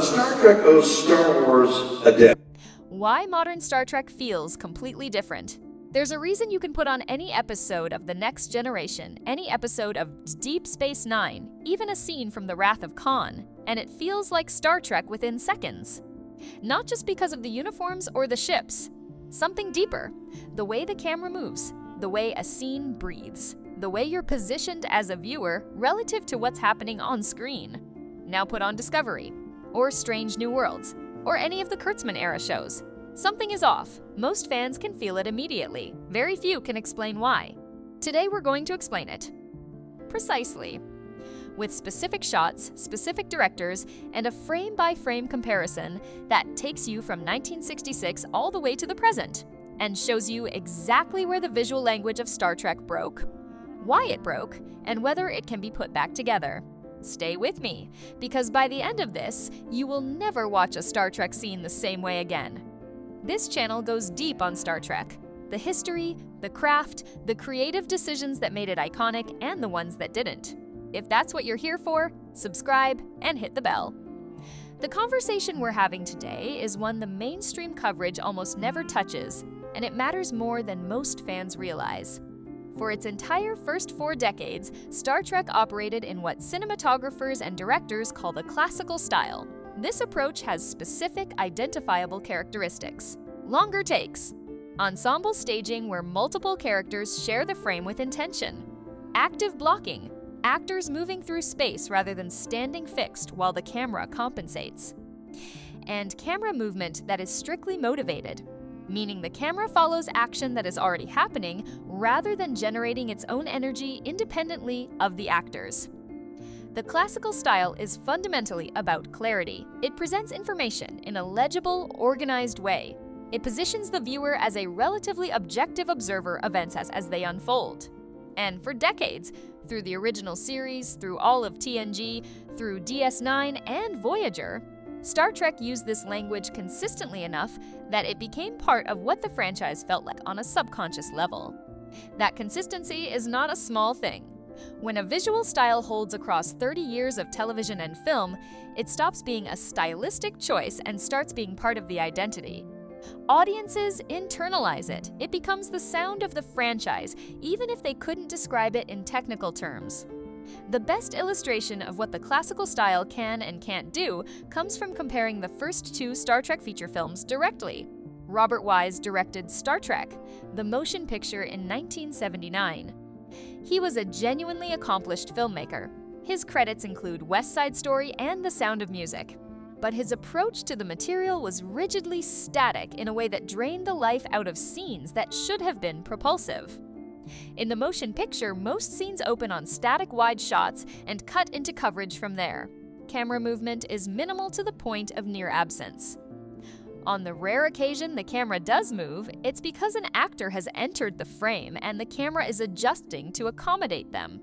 Star Trek owes Star Wars a debt. Why modern Star Trek feels completely different. There's a reason you can put on any episode of The Next Generation, any episode of Deep Space Nine, even a scene from The Wrath of Khan, and it feels like Star Trek within seconds. Not just because of the uniforms or the ships. Something deeper. The way the camera moves, the way a scene breathes, the way you're positioned as a viewer relative to what's happening on screen. Now put on Discovery, or Strange New Worlds, or any of the Kurtzman-era shows. Something is off. Most fans can feel it immediately. Very few can explain why. Today we're going to explain it. Precisely. With specific shots, specific directors, and a frame-by-frame comparison that takes you from 1966 all the way to the present, and shows you exactly where the visual language of Star Trek broke, why it broke, and whether it can be put back together. Stay with me, because by the end of this, you will never watch a Star Trek scene the same way again. This channel goes deep on Star Trek. The history, the craft, the creative decisions that made it iconic, and the ones that didn't. If that's what you're here for, subscribe and hit the bell. The conversation we're having today is one the mainstream coverage almost never touches, and it matters more than most fans realize. For its entire first 4 decades, Star Trek operated in what cinematographers and directors call the classical style. This approach has specific, identifiable characteristics. Longer takes. Ensemble staging where multiple characters share the frame with intention. Active blocking. Actors moving through space rather than standing fixed while the camera compensates. And camera movement that is strictly motivated, meaning the camera follows action that is already happening rather than generating its own energy independently of the actors. The classical style is fundamentally about clarity. It presents information in a legible, organized way. It positions the viewer as a relatively objective observer of events as they unfold. And for decades, through the original series, through all of TNG, through DS9 and Voyager, Star Trek used this language consistently enough that it became part of what the franchise felt like on a subconscious level. That consistency is not a small thing. When a visual style holds across 30 years of television and film, it stops being a stylistic choice and starts being part of the identity. Audiences internalize it. It becomes the sound of the franchise, even if they couldn't describe it in technical terms. The best illustration of what the classical style can and can't do comes from comparing the first 2 Star Trek feature films directly. Robert Wise directed Star Trek, the motion picture in 1979. He was a genuinely accomplished filmmaker. His credits include West Side Story and The Sound of Music. But his approach to the material was rigidly static in a way that drained the life out of scenes that should have been propulsive. In the motion picture, most scenes open on static wide shots and cut into coverage from there. Camera movement is minimal to the point of near absence. On the rare occasion the camera does move, it's because an actor has entered the frame and the camera is adjusting to accommodate them,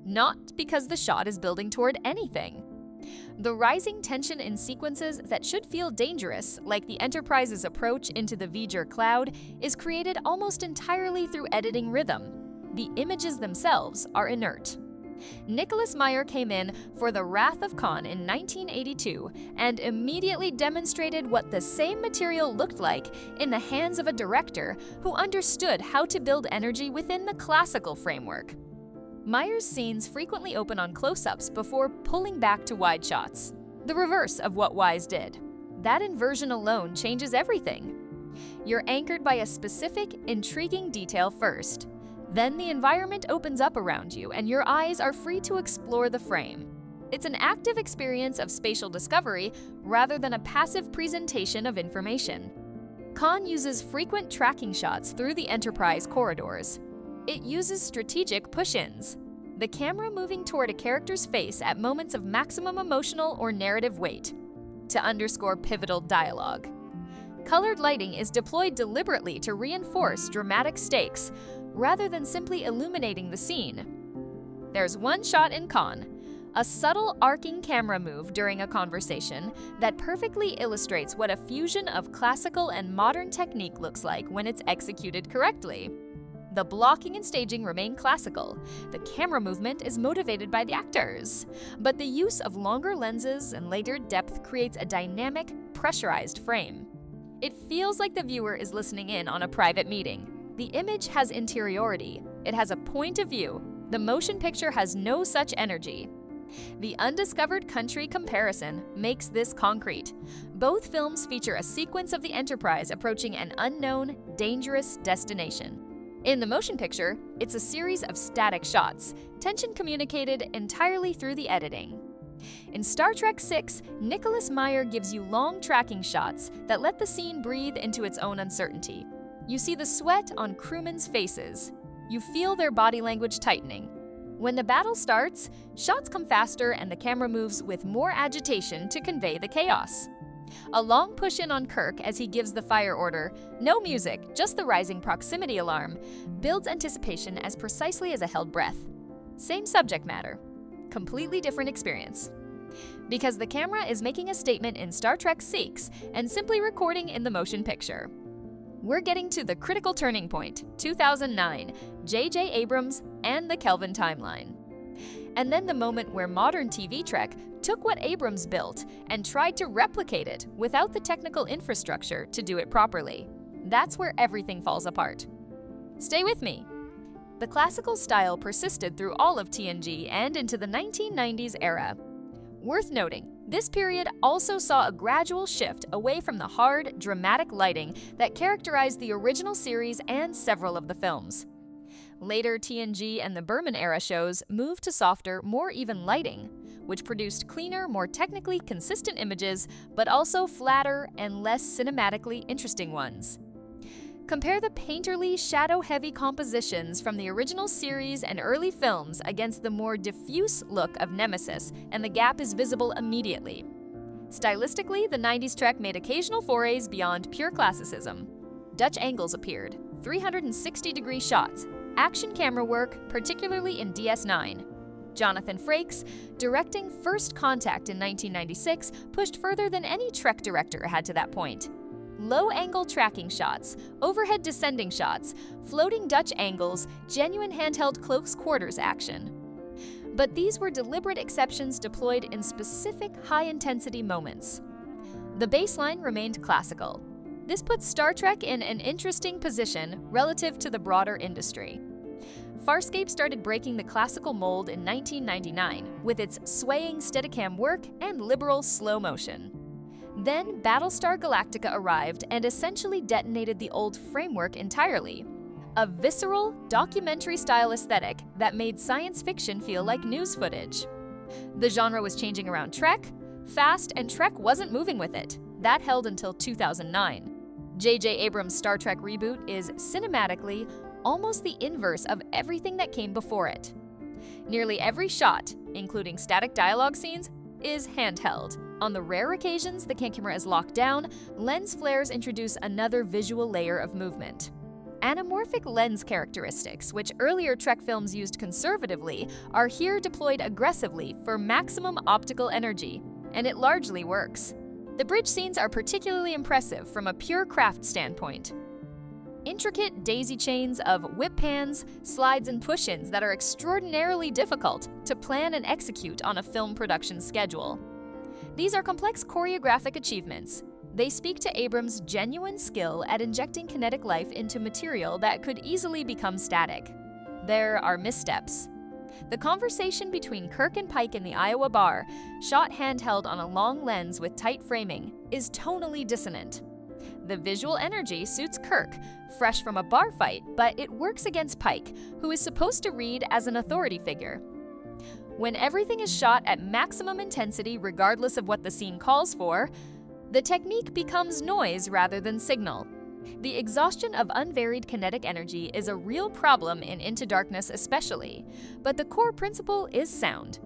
not because the shot is building toward anything. The rising tension in sequences that should feel dangerous, like the Enterprise's approach into the V'ger cloud, is created almost entirely through editing rhythm. The images themselves are inert. Nicholas Meyer came in for The Wrath of Khan in 1982 and immediately demonstrated what the same material looked like in the hands of a director who understood how to build energy within the classical framework. Meyer's scenes frequently open on close-ups before pulling back to wide shots, the reverse of what Wise did. That inversion alone changes everything. You're anchored by a specific, intriguing detail first. Then the environment opens up around you and your eyes are free to explore the frame. It's an active experience of spatial discovery rather than a passive presentation of information. Khan uses frequent tracking shots through the Enterprise corridors. It uses strategic push-ins, the camera moving toward a character's face at moments of maximum emotional or narrative weight, to underscore pivotal dialogue. Colored lighting is deployed deliberately to reinforce dramatic stakes, rather than simply illuminating the scene. There's one shot in Khan, a subtle arcing camera move during a conversation that perfectly illustrates what a fusion of classical and modern technique looks like when it's executed correctly. The blocking and staging remain classical. The camera movement is motivated by the actors. But the use of longer lenses and layered depth creates a dynamic, pressurized frame. It feels like the viewer is listening in on a private meeting. The image has interiority. It has a point of view. The motion picture has no such energy. The undiscovered country comparison makes this concrete. Both films feature a sequence of the Enterprise approaching an unknown, dangerous destination. In the motion picture, it's a series of static shots, tension communicated entirely through the editing. In Star Trek VI, Nicholas Meyer gives you long tracking shots that let the scene breathe into its own uncertainty. You see the sweat on crewmen's faces. You feel their body language tightening. When the battle starts, shots come faster and the camera moves with more agitation to convey the chaos. A long push-in on Kirk as he gives the fire order, no music, just the rising proximity alarm, builds anticipation as precisely as a held breath. Same subject matter, completely different experience. Because the camera is making a statement in Star Trek VI and simply recording in the motion picture. We're getting to the critical turning point, 2009, J.J. Abrams and the Kelvin timeline. And then the moment where modern TV Trek took what Abrams built and tried to replicate it without the technical infrastructure to do it properly. That's where everything falls apart. Stay with me. The classical style persisted through all of TNG and into the 1990s era. Worth noting, this period also saw a gradual shift away from the hard, dramatic lighting that characterized the original series and several of the films. Later TNG and the Berman-era shows moved to softer, more even lighting, which produced cleaner, more technically consistent images, but also flatter and less cinematically interesting ones. Compare the painterly, shadow-heavy compositions from the original series and early films against the more diffuse look of Nemesis, and the gap is visible immediately. Stylistically, the 90s Trek made occasional forays beyond pure classicism. Dutch angles appeared, 360-degree shots, action camera work, particularly in DS9. Jonathan Frakes, directing First Contact in 1996, pushed further than any Trek director had to that point. Low-angle tracking shots, overhead descending shots, floating Dutch angles, genuine handheld close quarters action. But these were deliberate exceptions deployed in specific high-intensity moments. The baseline remained classical. This puts Star Trek in an interesting position relative to the broader industry. Farscape started breaking the classical mold in 1999 with its swaying Steadicam work and liberal slow motion. Then Battlestar Galactica arrived and essentially detonated the old framework entirely. A visceral, documentary-style aesthetic that made science fiction feel like news footage. The genre was changing around Trek, fast, and Trek wasn't moving with it. That held until 2009. J.J. Abrams' Star Trek reboot is, cinematically, almost the inverse of everything that came before it. Nearly every shot, including static dialogue scenes, is handheld. On the rare occasions the camera is locked down, lens flares introduce another visual layer of movement. Anamorphic lens characteristics, which earlier Trek films used conservatively, are here deployed aggressively for maximum optical energy, and it largely works. The bridge scenes are particularly impressive from a pure craft standpoint. Intricate daisy chains of whip pans, slides, and push-ins that are extraordinarily difficult to plan and execute on a film production schedule. These are complex choreographic achievements. They speak to Abrams' genuine skill at injecting kinetic life into material that could easily become static. There are missteps. The conversation between Kirk and Pike in the Iowa bar, shot handheld on a long lens with tight framing, is tonally dissonant. The visual energy suits Kirk, fresh from a bar fight, but it works against Pike, who is supposed to read as an authority figure. When everything is shot at maximum intensity regardless of what the scene calls for, the technique becomes noise rather than signal. The exhaustion of unvaried kinetic energy is a real problem in Into Darkness especially, but the core principle is sound.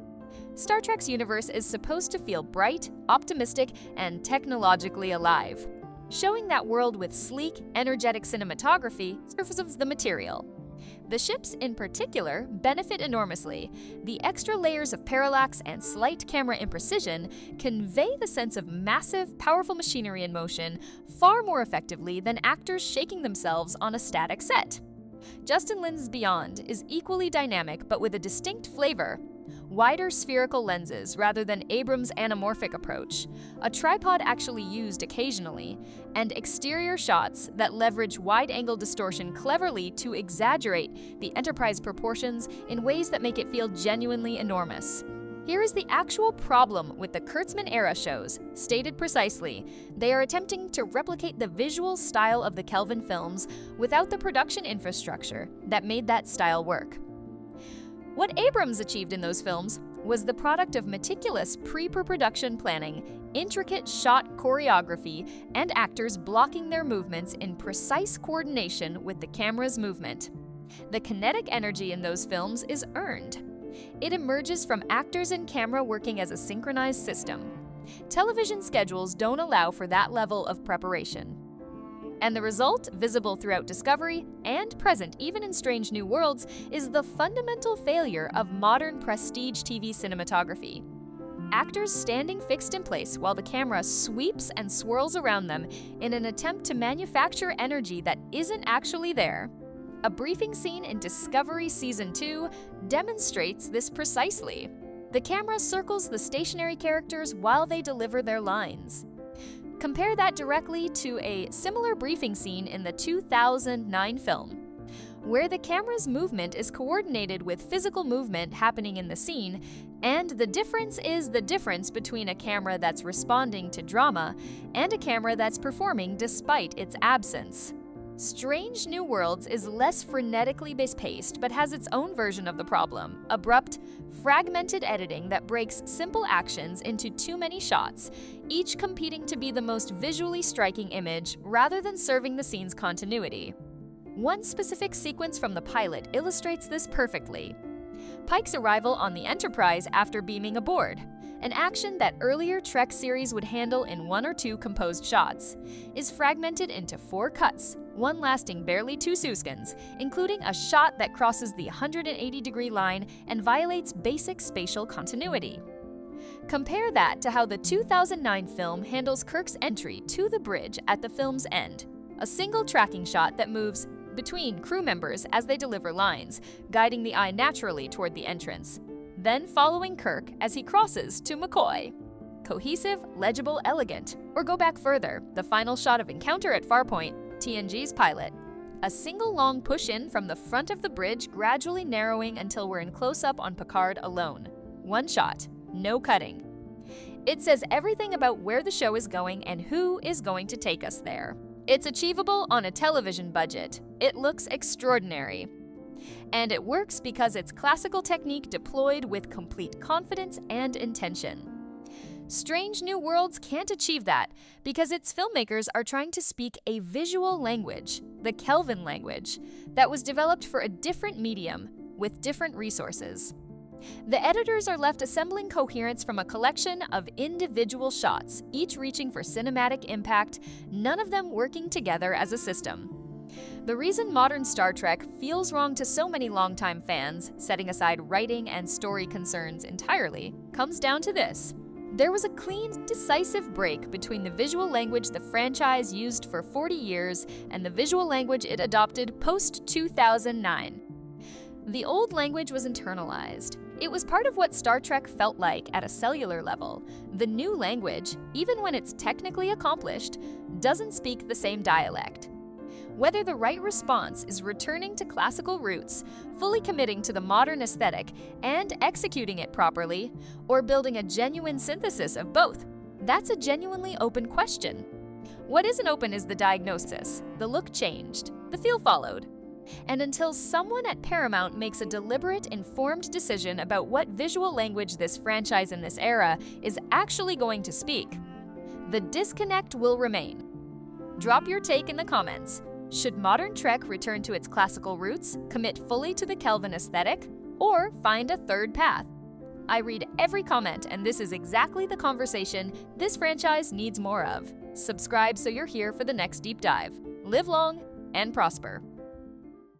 Star Trek's universe is supposed to feel bright, optimistic, and technologically alive. Showing that world with sleek, energetic cinematography surfaces the material. The ships, in particular, benefit enormously. The extra layers of parallax and slight camera imprecision convey the sense of massive, powerful machinery in motion far more effectively than actors shaking themselves on a static set. Justin Lin's Beyond is equally dynamic but with a distinct flavor. Wider spherical lenses rather than Abrams' anamorphic approach, a tripod actually used occasionally, and exterior shots that leverage wide-angle distortion cleverly to exaggerate the Enterprise proportions in ways that make it feel genuinely enormous. Here is the actual problem with the Kurtzman-era shows. Stated precisely, they are attempting to replicate the visual style of the Kelvin films without the production infrastructure that made that style work. What Abrams achieved in those films was the product of meticulous pre-production planning, intricate shot choreography, and actors blocking their movements in precise coordination with the camera's movement. The kinetic energy in those films is earned. It emerges from actors and camera working as a synchronized system. Television schedules don't allow for that level of preparation. And the result, visible throughout Discovery and present even in Strange New Worlds, is the fundamental failure of modern prestige TV cinematography. Actors standing fixed in place while the camera sweeps and swirls around them in an attempt to manufacture energy that isn't actually there. A briefing scene in Discovery Season 2 demonstrates this precisely. The camera circles the stationary characters while they deliver their lines. Compare that directly to a similar briefing scene in the 2009 film, where the camera's movement is coordinated with physical movement happening in the scene, and the difference is the difference between a camera that's responding to drama and a camera that's performing despite its absence. Strange New Worlds is less frenetically paced but has its own version of the problem: abrupt, fragmented editing that breaks simple actions into too many shots, each competing to be the most visually striking image rather than serving the scene's continuity. One specific sequence from the pilot illustrates this perfectly. Pike's arrival on the Enterprise after beaming aboard, an action that earlier Trek series would handle in 1 or 2 composed shots, is fragmented into 4 cuts, one lasting barely 2 seconds, including a shot that crosses the 180-degree line and violates basic spatial continuity. Compare that to how the 2009 film handles Kirk's entry to the bridge at the film's end, a single tracking shot that moves between crew members as they deliver lines, guiding the eye naturally toward the entrance, then following Kirk as he crosses to McCoy. Cohesive, legible, elegant. Or go back further, the final shot of Encounter at Farpoint, TNG's pilot. A single long push-in from the front of the bridge, gradually narrowing until we're in close-up on Picard alone. One shot, no cutting. It says everything about where the show is going and who is going to take us there. It's achievable on a television budget. It looks extraordinary. And it works because it's classical technique deployed with complete confidence and intention. Strange New Worlds can't achieve that because its filmmakers are trying to speak a visual language, the Kelvin language, that was developed for a different medium with different resources. The editors are left assembling coherence from a collection of individual shots, each reaching for cinematic impact, none of them working together as a system. The reason modern Star Trek feels wrong to so many longtime fans, setting aside writing and story concerns entirely, comes down to this. There was a clean, decisive break between the visual language the franchise used for 40 years and the visual language it adopted post-2009. The old language was internalized. It was part of what Star Trek felt like at a cellular level. The new language, even when it's technically accomplished, doesn't speak the same dialect. Whether the right response is returning to classical roots, fully committing to the modern aesthetic, and executing it properly, or building a genuine synthesis of both, that's a genuinely open question. What isn't open is the diagnosis. The look changed. The feel followed. And until someone at Paramount makes a deliberate, informed decision about what visual language this franchise in this era is actually going to speak, the disconnect will remain. Drop your take in the comments. Should modern Trek return to its classical roots, commit fully to the Kelvin aesthetic, or find a third path? I read every comment, and this is exactly the conversation this franchise needs more of. Subscribe so you're here for the next deep dive. Live long and prosper.